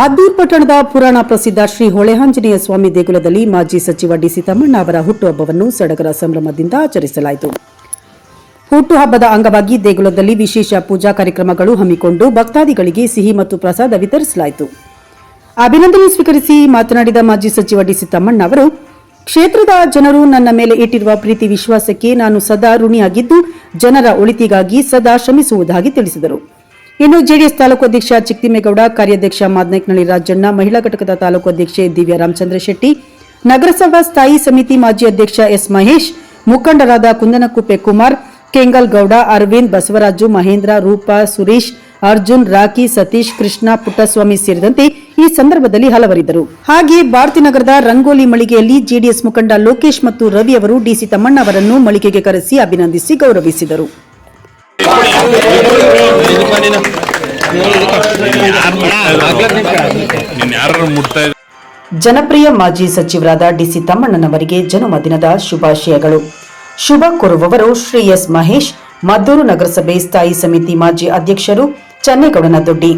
ಮದ್ದೂರು ಪಟ್ಟಣದ ಪುರಾಣ ಪ್ರಸಿದ್ಧ ಶ್ರೀ ಹೊಳೆಹಾಂಜನೇಯ ಸ್ವಾಮಿ ದೇಗುಲದಲ್ಲಿ ಮಾಜಿ ಸಚಿವ ಡಿಸಿ ತಮ್ಮಣ್ಣ ಅವರ ಹುಟ್ಟುಹಬ್ಬವನ್ನು ಸಡಗರ ಸಂಭ್ರಮದಿಂದ ಆಚರಿಸಲಾಯಿತು. ಹುಟ್ಟುಹಬ್ಬದ ಅಂಗವಾಗಿ ದೇಗುಲದಲ್ಲಿ ವಿಶೇಷ ಪೂಜಾ ಕಾರ್ಯಕ್ರಮಗಳು ಹಮ್ಮಿಕೊಂಡು ಭಕ್ತಾದಿಗಳಿಗೆ ಸಿಹಿ ಮತ್ತು ಪ್ರಸಾದ ವಿತರಿಸಲಾಯಿತು. ಅಭಿನಂದನೆ ಸ್ವೀಕರಿಸಿ ಮಾತನಾಡಿದ ಮಾಜಿ ಸಚಿವ ಡಿಸಿ ತಮ್ಮಣ್ಣ ಅವರು, ಕ್ಷೇತ್ರದ ಜನರು ನನ್ನ ಮೇಲೆ ಇಟ್ಟಿರುವ ಪ್ರೀತಿ ವಿಶ್ವಾಸಕ್ಕೆ ನಾನು ಸದಾ ಋಣಿಯಾಗಿದ್ದು ಜನರ ಒಳಿತಿಗಾಗಿ ಸದಾ ಶ್ರಮಿಸುವುದಾಗಿ ತಿಳಿಸಿದರು. ಇನ್ನು ಜೆಡಿಎಸ್ ತಾಲೂಕು ಅಧ್ಯಕ್ಷ ಚಿಕ್ತಿಮೇಗೌಡ, ಕಾರ್ಯಾಧ್ಯಕ್ಷ ಮಾದನಾಯಕನಹಳ್ಳಿ ರಾಜಣ್ಣ, ಮಹಿಳಾ ಘಟಕದ ತಾಲೂಕು ಅಧ್ಯಕ್ಷೆ ದಿವ್ಯಾ ರಾಮಚಂದ್ರ ಶೆಟ್ಟಿ, ನಗರಸಭಾ ಸ್ಥಾಯಿ ಸಮಿತಿ ಮಾಜಿ ಅಧ್ಯಕ್ಷ ಎಸ್ ಮಹೇಶ್, ಮುಖಂಡರಾದ ಕುಂದನಕುಪ್ಪೆ ಕುಮಾರ್, ಕೆಂಗಲ್ ಗೌಡ, ಅರವಿಂದ್, ಬಸವರಾಜು, ಮಹೇಂದ್ರ, ರೂಪಾ, ಸುರೇಶ್, ಅರ್ಜುನ್, ರಾಕಿ, ಸತೀಶ್, ಕೃಷ್ಣ, ಪುಟ್ಟಸ್ವಾಮಿ ಸೇರಿದಂತೆ ಈ ಸಂದರ್ಭದಲ್ಲಿ ಹಲವರಿದ್ದರು. ಹಾಗೆಯೇ ಭಾರತೀನಗರದ ರಂಗೋಲಿ ಮಳಿಗೆಯಲ್ಲಿ ಜೆಡಿಎಸ್ ಮುಖಂಡ ಲೋಕೇಶ್ ಮತ್ತು ರವಿ ಅವರು ಡಿಸಿ ತಮ್ಮಣ್ಣ ಅವರನ್ನು ಮಳಿಗೆಗೆ ಕರೆಸಿ ಅಭಿನಂದಿಸಿ ಗೌರವಿಸಿದರು. ಜನಪ್ರಿಯ ಮಾಜಿ ಸಚಿವರಾದ ಡಿಸಿ ತಮ್ಮಣ್ಣನವರಿಗೆ ಜನ್ಮದಿನದ ಶುಭಾಶಯಗಳು. ಶುಭ ಕೋರುವವರು ಶ್ರೀ ಎಸ್ ಮಹೇಶ್, ಮದ್ದೂರು ನಗರಸಭೆ ಸ್ಥಾಯಿ ಸಮಿತಿ ಮಾಜಿ ಅಧ್ಯಕ್ಷರು, ಚನ್ನೇಗೌಡನ ದೊಡ್ಡಿ.